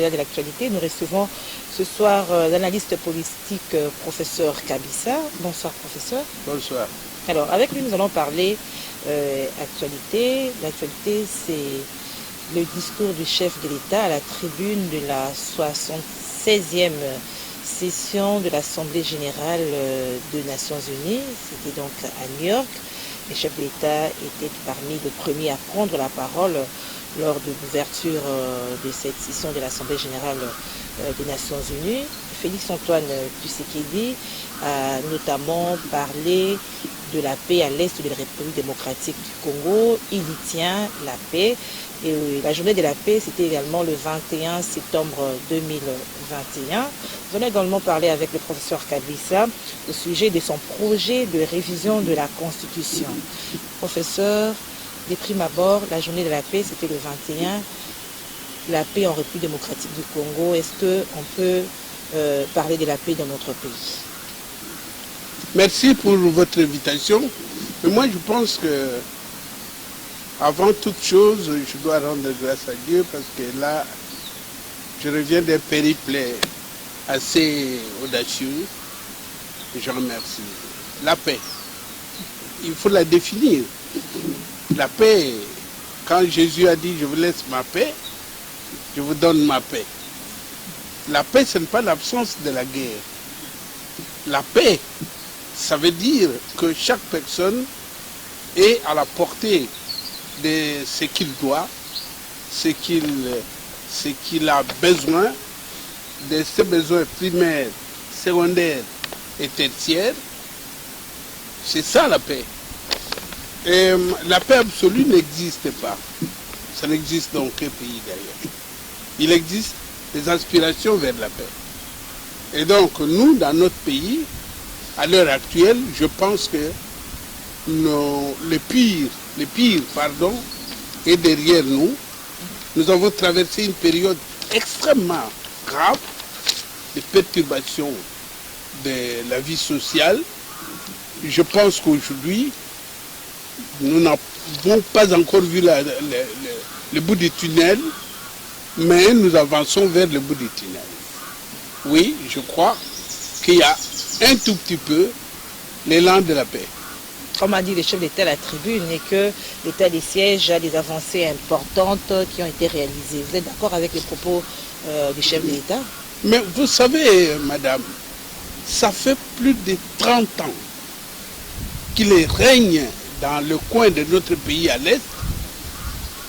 De l'actualité, nous recevons ce soir l'analyste politique professeur Kabissa. Bonsoir professeur. Bonsoir. Alors avec lui nous allons parler actualité. L'actualité c'est le discours du chef de l'État à la tribune de la 76e session de l'Assemblée générale des Nations Unies. C'était donc à New York. Le chef de l'État était parmi les premiers à prendre la parole lors de l'ouverture de cette session de l'Assemblée générale des Nations Unies. Félix-Antoine Tshisekedi a notamment parlé de la paix à l'est de la République démocratique du Congo. Il y tient la paix. Et la journée de la paix, c'était également le 21 septembre 2021. Nous allons également parler avec le professeur Kabissa au sujet de son projet de révision de la Constitution. Professeur, de prime abord, la journée de la paix, c'était le 21. La paix en République démocratique du Congo, est-ce qu'on peut parler de la paix dans notre pays? Merci pour votre invitation. Mais moi, je pense que, avant toute chose, je dois rendre grâce à Dieu parce que là, je reviens d'un périple assez audacieux. Et je remercie. La paix, il faut la définir. La paix, quand Jésus a dit « je vous laisse ma paix », je vous donne ma paix. La paix, ce n'est pas l'absence de la guerre. La paix, ça veut dire que chaque personne est à la portée de ce qu'il doit, ce qu'il a besoin, de ses besoins primaires, secondaires et tertiaires. C'est ça la paix. Et la paix absolue n'existe pas. Ça n'existe dans aucun pays d'ailleurs. Il existe des aspirations vers la paix. Et donc nous, dans notre pays, à l'heure actuelle, je pense que le pire est derrière nous. Nous avons traversé une période extrêmement grave de perturbation de la vie sociale. Je pense qu'aujourd'hui, nous n'avons pas encore vu le bout du tunnel, mais nous avançons vers le bout du tunnel. Oui, je crois qu'il y a un tout petit peu l'élan de la paix. Comme a dit le chef d'État à la tribune, et que l'État des sièges a des avancées importantes qui ont été réalisées. Vous êtes d'accord avec les propos du chef de l'État? Mais vous savez, madame, ça fait plus de 30 ans qu'il règne dans le coin de notre pays à l'Est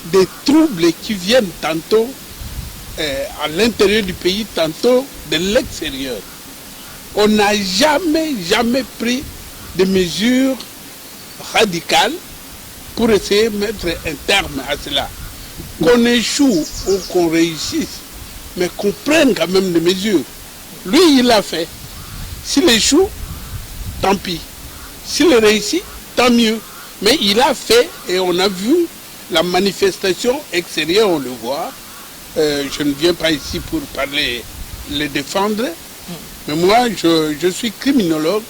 des troubles qui viennent tantôt à l'intérieur du pays, tantôt de l'extérieur. On n'a jamais pris de mesures radicales pour essayer de mettre un terme à cela. Qu'on échoue ou qu'on réussisse, mais qu'on prenne quand même des mesures. Lui, il l'a fait. S'il échoue, tant pis. S'il réussit, tant mieux. Mais il a fait, et on a vu la manifestation extérieure, on le voit. Je ne viens pas ici pour parler, les défendre, mais moi, je suis criminologue,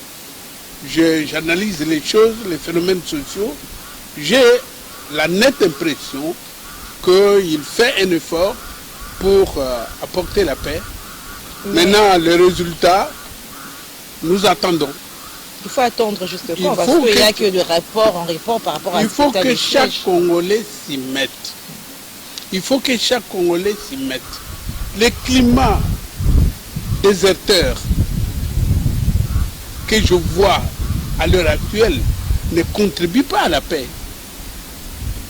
j'analyse les choses, les phénomènes sociaux. J'ai la nette impression qu'il fait un effort pour apporter la paix. Mais maintenant, le résultat, nous attendons. Il faut attendre justement, parce qu'il n'y a que de rapport en rapport par rapport à... Il faut que chaque Congolais s'y mette. Il faut que chaque Congolais s'y mette. Le climat déserteur que je vois à l'heure actuelle ne contribue pas à la paix.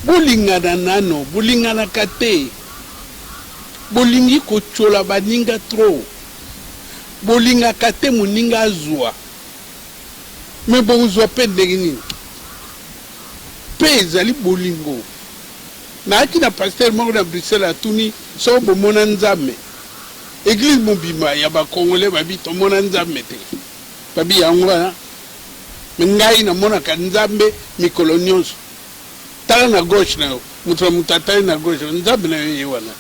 Bolingana nano, bolingana kate, bolingi kochola baninga tro, bolinga kate muninga azwa. Mais bon, vous avez de nini. Paix ezali bolingo. Na aki na pasteur moko na Bruxelles à Tuni, so bomona nzambe. Église mobima ya ba Congolais babi to mona nzambe te. Babi yango wana. Ngai na mona ka nzambe mikolo nyonso. Tala na gauche na yo, mutatali na gauche, nzambe na yo wana.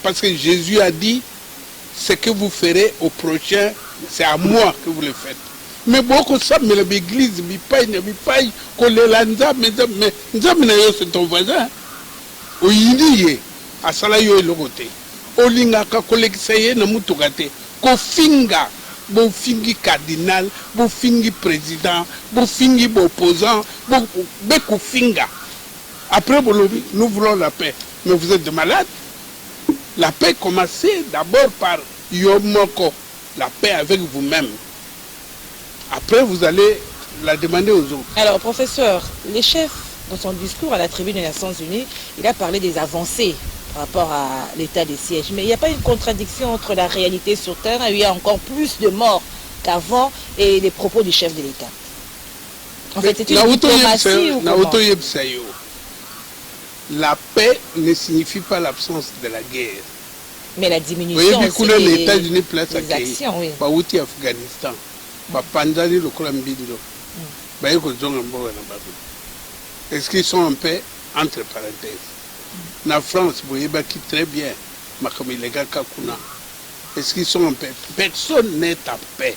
Parce que Jésus a dit, ce que vous ferez au prochain, c'est à moi que vous le faites. Mais beaucoup ça, mais l'église, kolela nzambe, nzambe na yo c'est ton voisin. Oyindi ye, asala yo elokote. olingaka kolekisa ye na mutuka te kofinga bofingi cardinal bofingi président bofingi opposant bekofinga après bolobi nous voulons la paix mais vous êtes des malades. La paix commencez d'abord par yomoko, la paix avec vous-même. Après vous allez la demander aux autres. Alors professeur, le chef dans son discours à la tribune des Nations Unies, il a parlé des avancées par rapport à l'état des sièges. Mais il n'y a pas une contradiction entre la réalité sur terre, il y a encore plus de morts qu'avant, et les propos du chef de l'État. En fait, c'est une diplomatie ou comment? La paix ne signifie pas l'absence de la guerre. Mais la diminution aussi des actions, oui. Afghanistan, le Colombindo, est-ce qu'ils sont en paix? Entre parenthèses. La France, vous voyez qui très bien. Est-ce qu'ils sont en paix? Personne n'est en paix.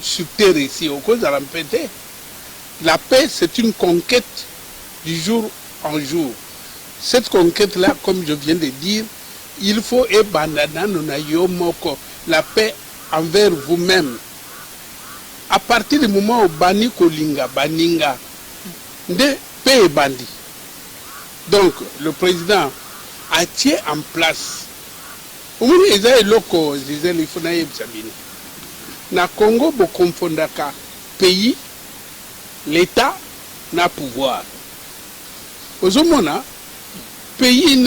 Sur terre ici, au cause de la paix. La paix, c'est une conquête du jour en jour. Cette conquête-là, comme je viens de dire, il faut la paix envers vous-même. À partir du moment où bani kolinga, baninga, de paix et bandit. Donc, le président a tient en place. Au moins, ils ont loko, disait les Fonaïb Sabine. Na Congo, vous confondez pays, l'État n'a pouvoir. Aux hommes, pays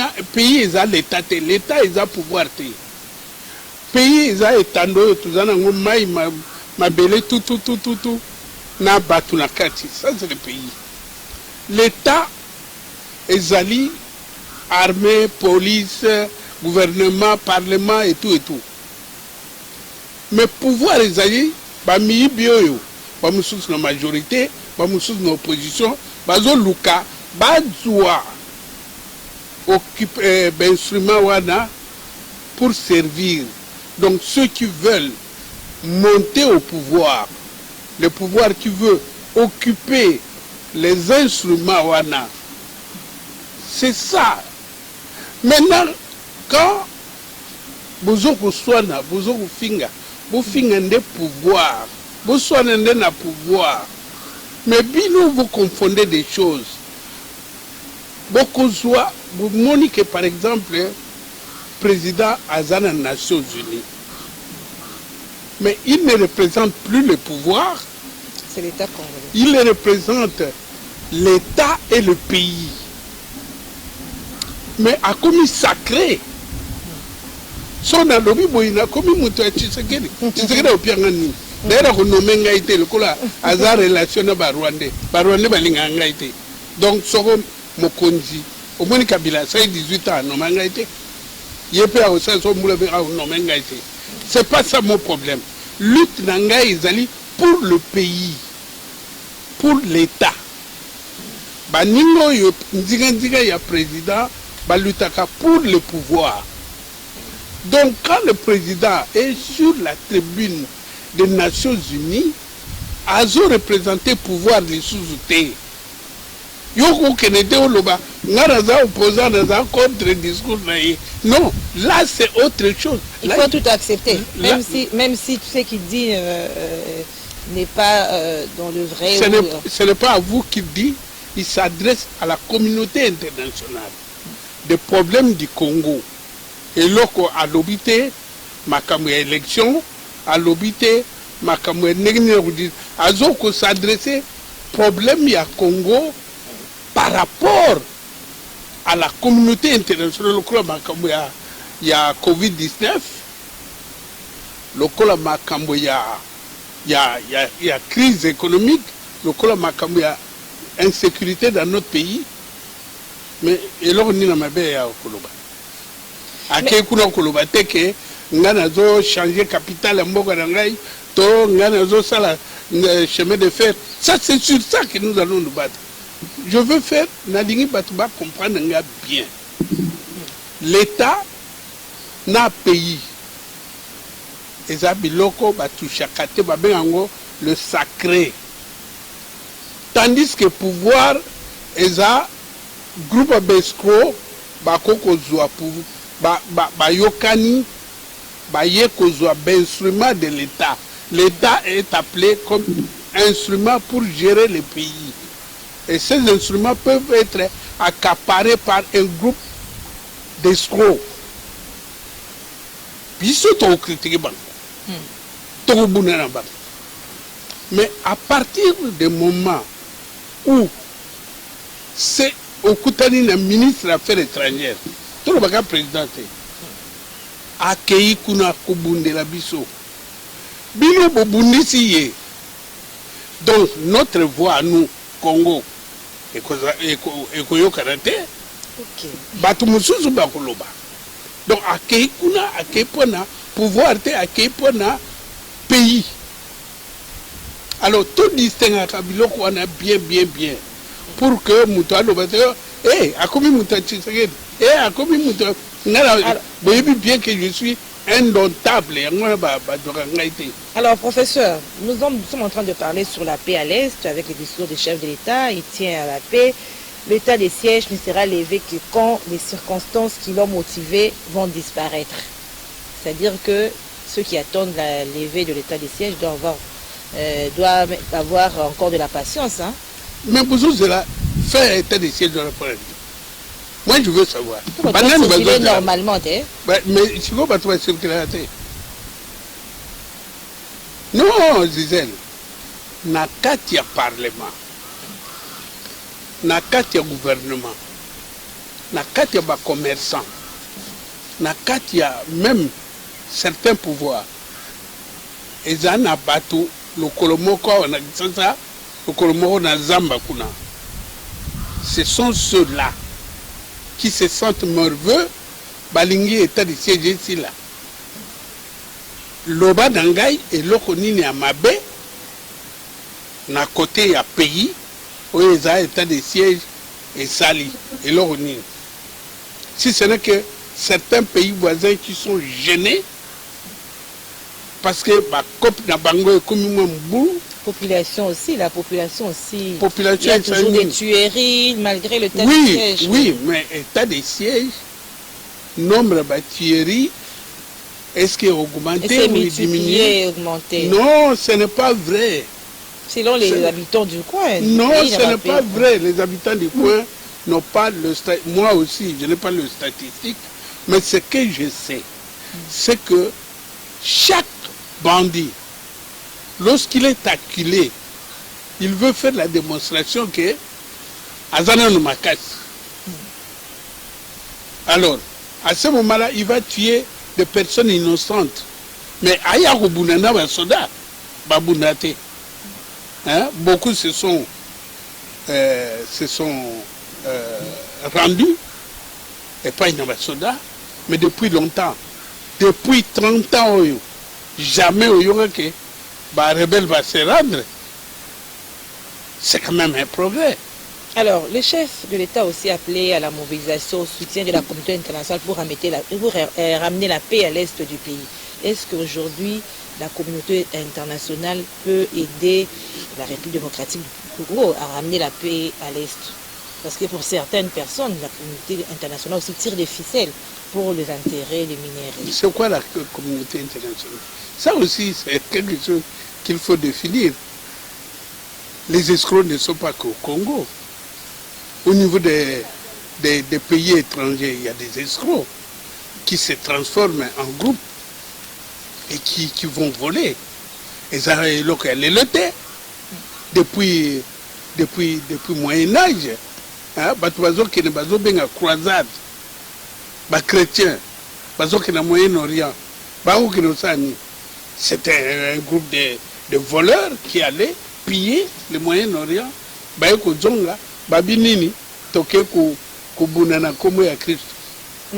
est à l'État, l'État est à pouvoir. Pays est à étendre, tout ça, ma belle, tout, na batu na kati. Ça, c'est le pays. L'État est allé, armée, police, gouvernement, parlement et tout. Mais pouvoir est allé, bah, mi bio, bah, nous sommes la majorité, bah, nous sommes l'opposition, bah, nous luka, bah, doit occuper, instrument wana pour servir. Donc, ceux qui veulent monter au pouvoir, le pouvoir qui veut occuper les instruments wana, c'est ça. Maintenant, quand vous finga des pouvoirs, vous soignez un pouvoir, mais bien vous confondez des choses. Beaucoup soit, vous moniquez par exemple, président Azana des Nations Unies. Mais il ne représente plus le pouvoir. C'est l'État congolais. Il représente l'État et le pays. Mais a commis sacré. Son alobi boina commis mutua Tshisekedi. Tshisekedi au piangani. D'ailleurs, on nomme ngaité le kola hasard relation ba Rwandais. Ba Rwandais balinga ngaité. Donc soko mokonzi. Au moins Kabila ça 18 ans nomme ngaité. Yepé a aussi son moule be nomme ngaité. C'est pas ça mon problème. Lutte nanga izali pour le pays. Pour l'État. Baningo yo nzinga ya président balutaka pour le pouvoir. Donc quand le président est sur la tribune des Nations Unies, azo représenté pouvoir les sous-outés. Yoko kenete oloba ngaraza opposant dans un contre-discours. Non, là c'est autre chose. Il faut tout accepter, même si tout ce qu'il dit n'est pas dans le vrai. Ce n'est pas à vous qu'il dit, il s'adresse à la communauté internationale. Des problèmes du Congo. Et loko a l'obité, makamou élection, a l'obité, makamou négné, a zoko s'adresser problème ya Congo par rapport à la communauté internationale. Loko makamou ya Covid-19, loko makamou ya crise économique, loko makamou ya insécurité dans notre pays. Mais et là on est dans ma baie à Koloba. À quel coup on Koloba teke ngana zo changer capital mboka nangai to ngana zo sala chemin de fer. Ça c'est sur ça que nous allons nous battre. Je veux faire nalingi batuba comprendre nga bien. L'État n'a pays. Ezabiloko batu chakate babengo le sacré. Tandis que pouvoir eza groupe besco bakoko zwa bayokani baye kozwa instrument de l'État. L'État est appelé comme instrument pour gérer le pays. Et ces instruments peuvent être accaparés par un groupe d'escrocs. Biso to critiquer banque. To bunana banque. Mais à partir du moment où c'est au Koutani, le ministre des Affaires étrangères, tout le monde président, a accueilli Kuna Kubunde la Bisso. Bilo Bobundi siye. Donc, notre voix, nous, Congo, et Koyo Karate, Batumusuzu Bakoloba. Donc, accueilli Kuna, accueilli Pona, pouvoir te accueilli Pona, pays. Alors, tout distingue à Kabilo qu'on a bien. Pour que Moutoua l'observe, à combien Moutoua Tshisekedi, à combien Moutoua. Vous voyez bien que je suis indomptable. Alors, professeur, nous sommes en train de parler sur la paix à l'Est avec le discours du chef de l'État. Il tient à la paix. L'état des sièges ne sera levé que quand les circonstances qui l'ont motivé vont disparaître. C'est-à-dire que ceux qui attendent la levée de l'état des sièges doivent avoir encore de la patience. Hein? Mais pour cela, faire état des sièges de la politique. Moi, je veux savoir. Normalement, mais si vous ne circuler. Non, Gisèle. Na katia parlement. Na katia gouvernement. Na katia commerçant. Na katia même certains pouvoirs. Et ça n'a pas tout. Le Kolomoko, on a dit ça. Le Kolomoko, on a Zamba Kuna. Ce sont ceux-là qui se sentent morveux, balingi état de siège ici là. Loba Dangai et Lokonini Amabe, na côté à pays, où ils ont état de siège et sali, et Lokonini. Si ce n'est que certains pays voisins qui sont gênés, parce que la population aussi, la population aussi. Population, il y a toujours des tueries malgré le état de siège. Oui, mais état de siège, nombre de tueries, est-ce qu'il a augmenté ou diminué? Augmenté. Non, ce n'est pas vrai. Selon les habitants du coin. Non, ce n'est pas vrai. Les habitants du coin n'ont pas le statistique. Moi aussi, je n'ai pas le statistique. Mais ce que je sais, c'est que chaque bandit, lorsqu'il est acculé, il veut faire la démonstration que Azana no Makas. Alors, à ce moment-là, il va tuer des personnes innocentes. Mais Ayahu Bunana va soda, Babunate. Beaucoup se sont rendus, et pas une soda, mais depuis longtemps. Depuis 30 ans, jamais il y aura que le rebelle va se rendre. C'est quand même un progrès. Alors, le chef de l'État a aussi appelé à la mobilisation, au soutien de la communauté internationale pour ramener la paix à l'est du pays. Est-ce qu'aujourd'hui, la communauté internationale peut aider la République démocratique du Congo à ramener la paix à l'est? Parce que pour certaines personnes, la communauté internationale aussi tire des ficelles pour les intérêts des minéraux. C'est quoi la communauté internationale? Ça aussi, c'est quelque chose qu'il faut définir. Les escrocs ne sont pas qu'au Congo. Au niveau des pays étrangers, il y a des escrocs qui se transforment en groupe et qui vont voler. Et ça, c'est le depuis Moyen-Âge. Qui ne sont pas croisade, les chrétiens, les Moyen-Orient, c'était un groupe de voleurs qui allaient piller le Moyen-Orient. Mais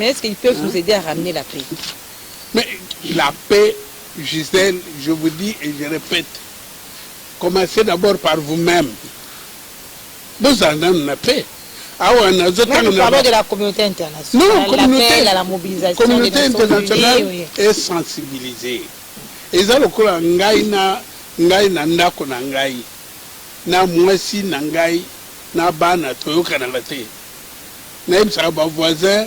est-ce qu'ils peuvent nous aider à ramener la paix? Mais la paix, Gisèle, je vous dis et je répète, commencez d'abord par vous-même. Nous en avons la paix. Nous parlons de la communauté internationale. Non, la mobilisation. La communauté internationale est sensibilisée. Et ça, le coup, ngai na ndako na ngai, na mwasi na ngai, na bana toyoka na late. Na ibsa ba voisin,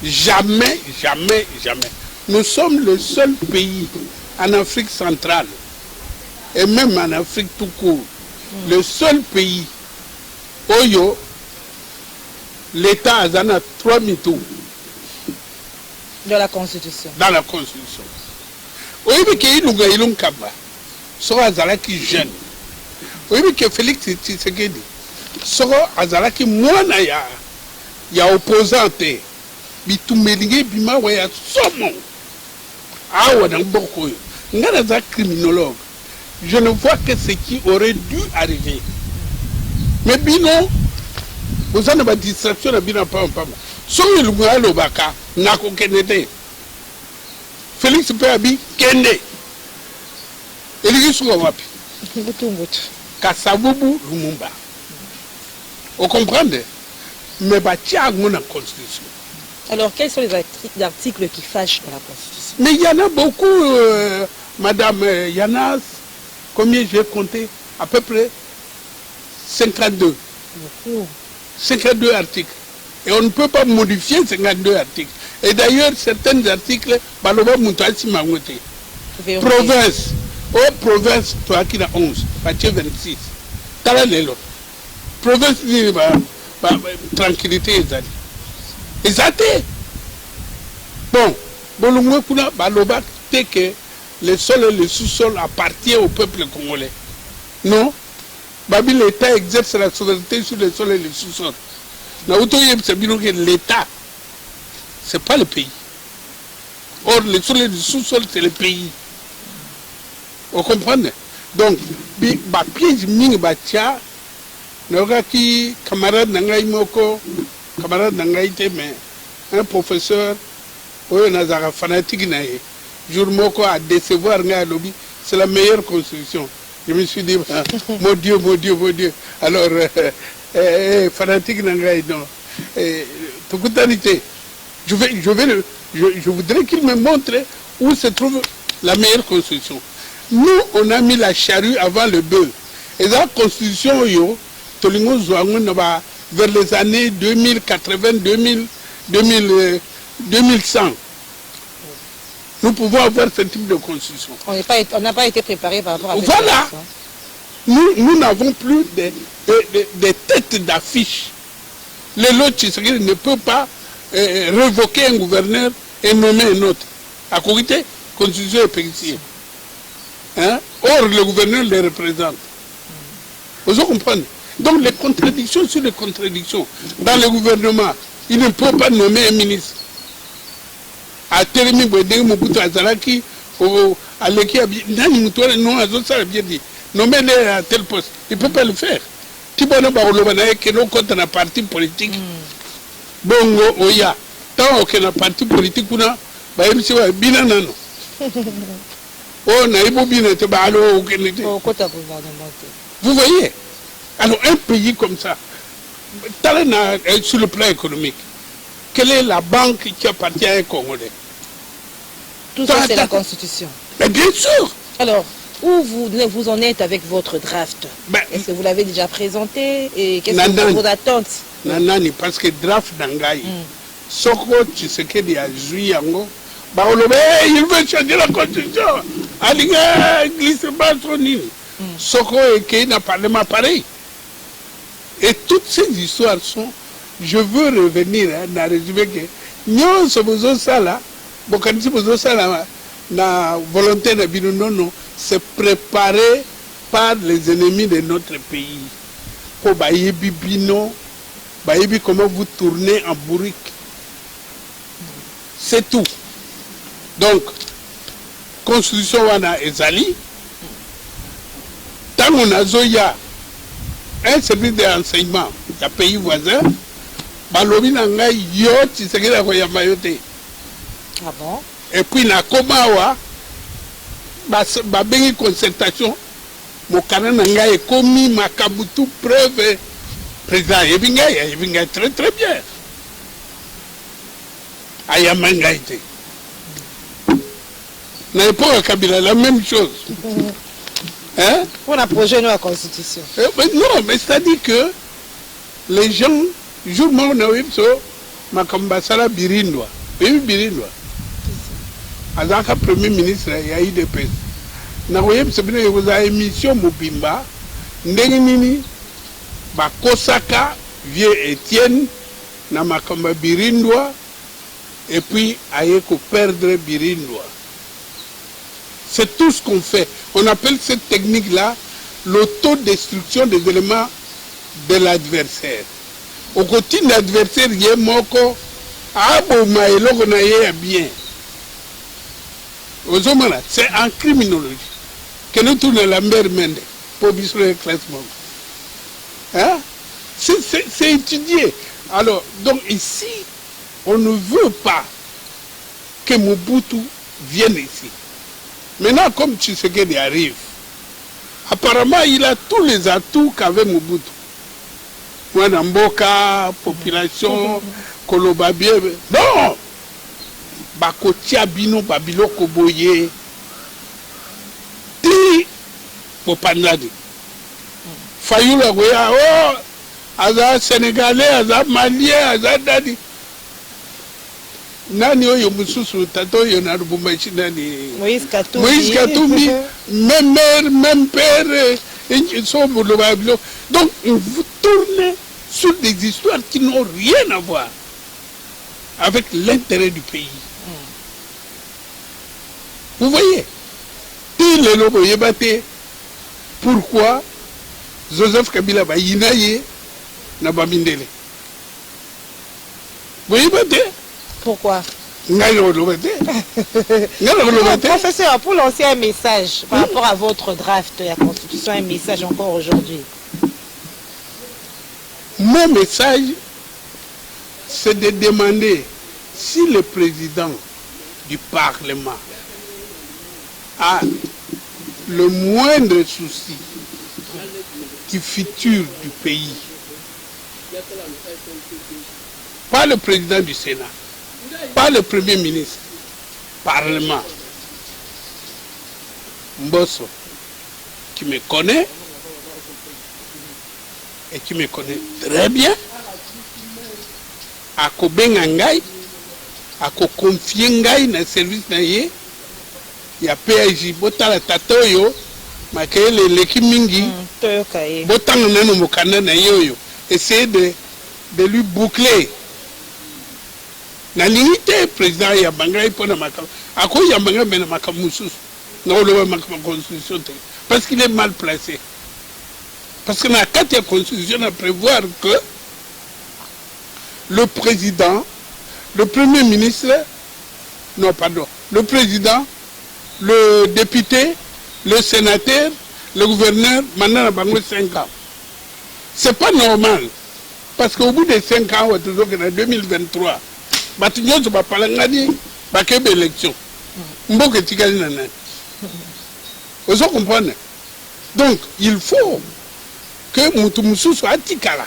Jamais, jamais, jamais. Nous sommes le seul pays en Afrique centrale et même en Afrique tout court, le seul pays où l'État a 3 mythos dans la Constitution. Dans la Constitution. Oui, mais qu'il y a un kaba, soit Azalaki jeune. Oui, mais que Félix Tshisekedi, soit Azalaki moine ya opposante, bitumelinge bima waya somo. Ah ouais, dans beaucoup. Nous un criminologue. Je ne vois que ce qui aurait dû arriver. Mais bino, vous avez une distraction, bino pas. Si vous avez le baka, nako kenete. Félix Péabi, kende. Il y a ce wapi. Kasavubu Lumumba. Vous comprenez? Mais batia a une constitution. Alors, quels sont les articles qui fâchent dans la Constitution? Mais il y en a beaucoup, Madame Yanas. Combien j'ai compté? À peu près 52. Beaucoup. 52 articles. Et on ne peut pas modifier 52 articles. Et d'ailleurs, certains articles, Baloba Moutasi Mangouté. Province. Oh, province, toi qui as 11, Mathieu 26. T'as l'élo. Province, tranquillité, Ezali. Ezali. Bon, Bolungo Kuna, Baloba, t'es que le sol et le sous-sol appartiennent au peuple congolais. Non. Babi, l'État exerce la souveraineté sur le sol et le sous-sol. L'État, ce n'est pas le pays. Or, le sol et le sous-sol, c'est le pays. Vous comprenez? Donc, ba piège ming batia, n'aura qui camarade n'angai moko, camarade n'angai te mais un professeur, oui, nazara fanatique naïe. Jour moko à décevoir nga lobby, c'est la meilleure constitution. Je me suis dit, mon Dieu, mon Dieu, mon Dieu. Alors, fanatique n'angai non. Je voudrais qu'il me montre où se trouve la meilleure constitution. Nous, on a mis la charrue avant le bœuf. Et la constitution, vers les années 2080, 2100, nous pouvons avoir ce type de constitution. On n'a pas été préparé par rapport à ça. Voilà. Nous n'avons plus des têtes d'affiche. Le lot ne peut pas révoquer un gouverneur et nommer un autre. À côté, constitution est payée. Hein? Or, le gouverneur les représente. Vous comprenez? Donc, les contradictions sur les contradictions. Dans le gouvernement, il ne peut pas nommer un ministre. À Télémi Bouedeng, Mobutu Azalaki, à l'équipe, nommer-les à tel poste. Il ne peut pas le faire. Tibono Baolobanaye, qui est contre un parti politique. Bongo, Oya. Tant qu'il y a un parti politique, on a Binanano. Oh, vous voyez? Alors, un pays comme ça, sur le plan économique, quelle est la banque qui appartient à un Congolais? Tout ça, c'est la Constitution. Mais bien sûr! Alors, où vous en êtes avec votre draft? Est-ce que vous l'avez déjà présenté? Et quelles sont vos attentes? Nanani, parce que draft d'Angaï, Soko Tshisekedi a joué en il veut changer la constitution. Aliga glisse pas son île. Soko et Kei n'a pas parlement pareil. Et toutes ces histoires sont, je veux revenir dans le résumé que nous sommes ça là, Bokanisi Bozo ça là, la volonté de Binono, c'est préparé par les ennemis de notre pays. Pour Bayebi Bino, Bayebi comment vous tournez en bourrique. C'est tout. Donc, constitution wana ezali, tant on a zoya un service d'enseignement, il y a pays voisin, balobi nanga yo Tshisekedi ko yamba yote. Ah bon? Et puis na komawa, ba bengi concertation, mon canal nanga est commis makabutu preuve président Yebinga très très bien. Ayamanga été. N'a pas Kabila, la même chose. Hein? On a projet nous la Constitution. Non, mais c'est-à-dire que les gens, jour Makambasala Birindwa. Oui, Birindwa. Azaka premier ministre, il y a eu des pays. Nakoye msebina yoza émission Mobimba. Ndenge nini bakosaka vieux Étienne na makamba Birindwa et puis ayeko perdre Birindwa. C'est tout ce qu'on fait. On appelle cette technique-là l'autodestruction des éléments de l'adversaire. Au côté de l'adversaire, il y a moko aboma eloko na ye bien. C'est en criminologie que nous tournons la mer Mende pour le classement. Hein? C'est étudié. Alors, donc ici, on ne veut pas que Mobutu vienne ici. Maintenant, comme Tshisekedi arrive, apparemment, il a tous les atouts qu'avait Mobutu. Mboka, population, Kolobabie. Non! Bakotia bino babilo koboye. Ti popanladi. Fayula goya, oh, aza Sénégalais, aza Malien, aza dadi. Nani oyo mususu tato yo na Lubumbashi nani Moïse Katumbi, même mère, même père, donc vous tournez sur des histoires qui n'ont rien à voir avec l'intérêt du pays. Vous voyez, pourquoi Joseph Kabila va yinaye na Bamindele? Vous voyez, pourquoi? Professeur, pour lancer un message par rapport à votre draft de la Constitution, un message encore aujourd'hui. Mon message, c'est de demander si le président du Parlement a le moindre souci du futur du pays. Pas le président du Sénat, pas le Premier ministre, Parlement. Mbosso, qui me connaît, et qui me connaît très bien, a kobenga ngai, a ko confier ngai na service na ye, ya PIJ, botala tatoyo, makele leki mingi, botanga nano mokanda na yoyo, essayer de lui boucler. Na limite président ya bangai pona makam, ako ya bangai mena makam mususu, na oloba makam constitution parce qu'il est mal placé. Parce que la carte de la Constitution a prévoir que le président, le premier ministre, non pardon, le président, le député, le sénateur, le gouverneur, maintenant on a 5 ans. C'est pas normal. Parce qu'au bout de 5 ans, on toujours en 2023, on va parler de l'élection. Vous comprenez? Donc, il faut que Moutoumousou soit Tikala.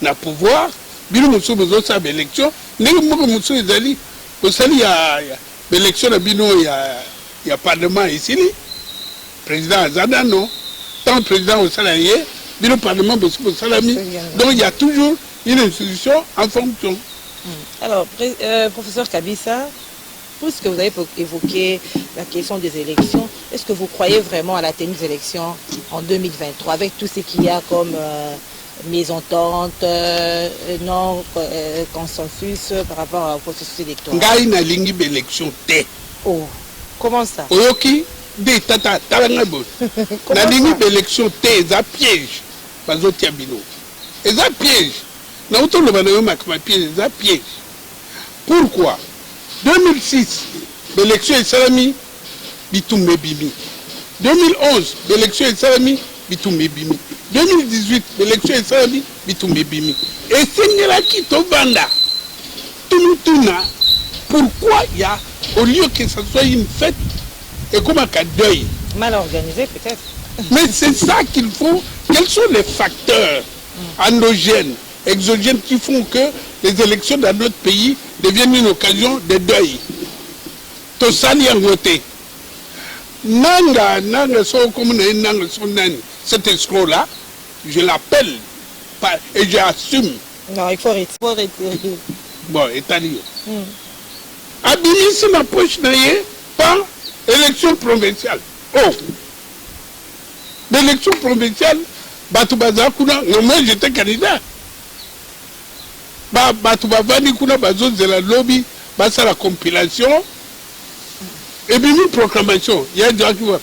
Na pouvoir, Bilo Moussou besoin de l'élection. N'est-ce pas Moussou Ezali? Au sali, il y a l'élection de Bino, il y a parlement ici. Président Azada, non. Tant président au salarié, Bilo parlement, au salami. Donc il y a toujours une institution en fonction. Alors, professeur Kabisa, puisque vous avez évoqué la question des élections, est-ce que vous croyez vraiment à la tenue des élections en 2023 avec tout ce qu'il y a comme mésentente, non consensus par rapport au processus électoral? Ngai na lingi élection té. Oh, comment ça? Oyoki de tata talanga bo. Na lingi élection té, ça piège. Bazo tiabino. Et ça piège. Na auto le banayo makma piège, ça piège. Pourquoi? 2006, l'élection est salami, bitoumé bimi. 2011, l'élection est salami, bitoumé bimi. 2018, l'élection est salami, bitoumé bimi. Et c'est là qui te vanda. Tuna, pourquoi il y a, au lieu que ce soit une fête, et comme un deuil? Mal organisé peut-être. Mais c'est ça qu'il faut. Quels sont les facteurs endogènes, exogènes qui font que les élections dans notre pays deviennent une occasion de deuil? Tosali en voté. Nanga, so comme nanga son nani. Cet escroc-là, je l'appelle et j'assume. Non, il faut retirer. bon, Italie. Abimisi ma poche naye, pas élection provinciale. Oh! L'élection provinciale, Batoubaza Kuna, moi j'étais candidat. Batouba Vani Kuna, Bazo de la lobby, Basa la compilation, et puis une proclamation. Il y a des gens qui vont.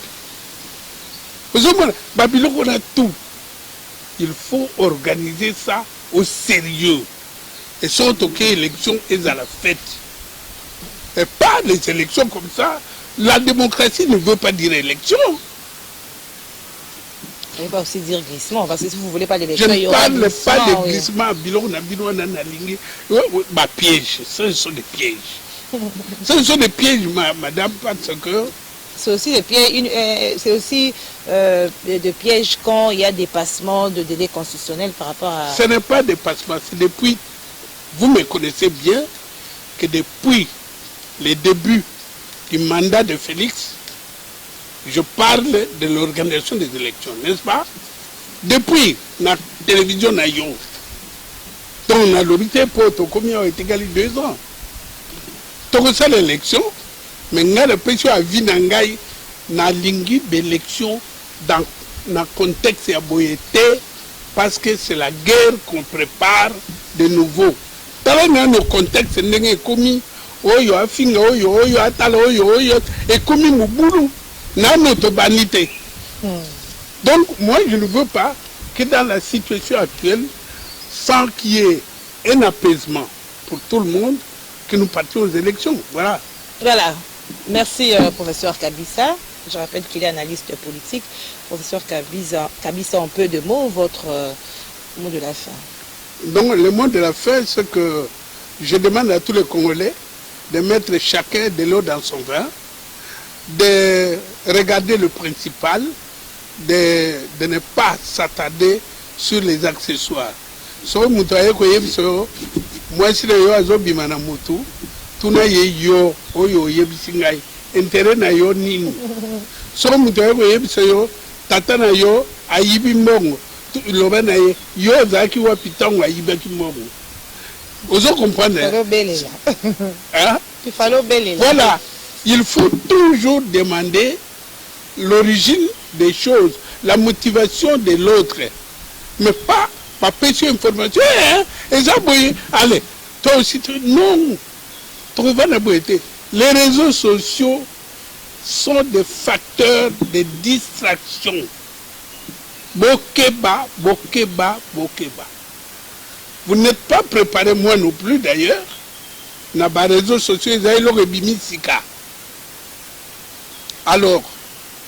Babylone, on a tout. Il faut organiser ça au sérieux. Et surtout que l'élection est à la fête. Et pas les élections comme ça. La démocratie ne veut pas dire élection. Il ne faut pas aussi dire glissement, parce que si vous ne voulez pas d'élection, Je il y ne aura parle pas de oui. glissement, piège. Ce sont des pièges. Ce sont des pièges, madame, parce que... C'est aussi des pièges, des pièges quand il y a dépassement de délai constitutionnel par rapport à... Ce n'est pas dépassement, c'est depuis... Vous me connaissez bien que depuis les débuts du mandat de Félix, je parle de l'organisation des élections, n'est-ce pas? Depuis la télévision Nayon, dont on a l'obité pour Tokomi a été égalé 2 ans. Donc ça l'élection, mais on a le péché à Vinangaï, na lingi d'élection dans le contexte à Boyété, parce que c'est la guerre qu'on prépare de nouveau. Dans le contexte, on a commis, oyo afinga, oyo atala, oyo, et commis Mouboulou. Notre vanité. Donc, moi, je ne veux pas que dans la situation actuelle, sans qu'il y ait un apaisement pour tout le monde, que nous partions aux élections. Voilà. Voilà. Merci, professeur Kabissa. Je rappelle qu'il est analyste politique. Professeur Kabissa, en peu de mots, votre mot de la fin. Donc, le mot de la fin, c'est que je demande à tous les Congolais de mettre chacun de l'eau dans son vin, de regarder le principal, de ne pas s'attarder sur les accessoires. So mutaye ko yebiso moi si le yo azobima na mutu tuna ye yo oyo yebisi ngai intérêt na yo nini. So mutaye ko yebiso yo tata na yo ayibi mbongo loba na ye yo zaki wa pitango ayibaki mbongo. Ozo comprendre? Hein? Il fallait obéir. Voilà. Il faut toujours demander l'origine des choses, la motivation de l'autre, mais pas pécher information. Et ça, allez, toi aussi, non. Les réseaux sociaux sont des facteurs de distraction. Bokeba. Vous n'êtes pas préparé, moi non plus d'ailleurs, dans les réseaux sociaux, ils ont le bimisika. Alors,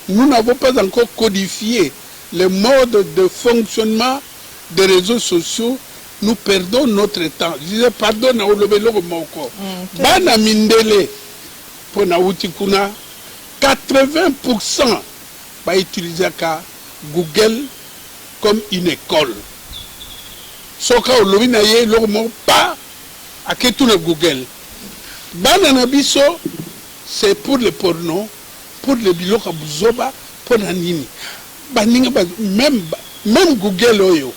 nous n'avons pas encore codifié le mode de fonctionnement des réseaux sociaux. Nous perdons notre temps. Je disais, pardon, na olobelo moko. Bana mindele, pour na utikuna, 80% va utiliser Google comme une école. Soka olobi na ye lomo pas à que tout le Google. Bana nabiso, c'est pour le porno. Pour le biloka buzoba pour la nini baninga même Google oyo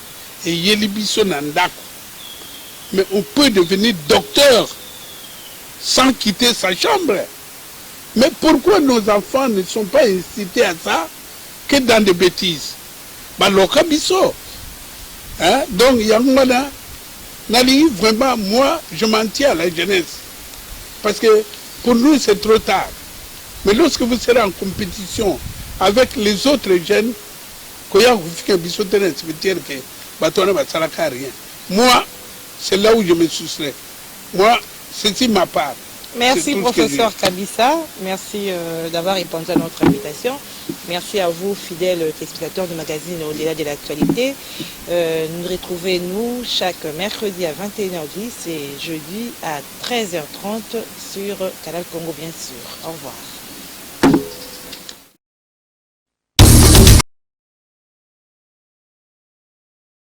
et yelibiso nandako, mais on peut devenir docteur sans quitter sa chambre. Mais pourquoi nos enfants ne sont pas incités à ça que dans des bêtises? Baloka biso, hein? Donc yangwana nali vraiment, moi je m'en tiens à la jeunesse parce que pour nous c'est trop tard. Mais lorsque vous serez en compétition avec les autres jeunes, moi, c'est là où je me soustrais. Moi, c'est ma part. Merci, professeur Kabissa. Merci d'avoir répondu à notre invitation. Merci à vous, fidèles téléspectateurs du magazine Au-delà de l'actualité. Nous retrouvez, nous, chaque mercredi à 21h10 et jeudi à 13h30 sur Canal Congo, bien sûr. Au revoir.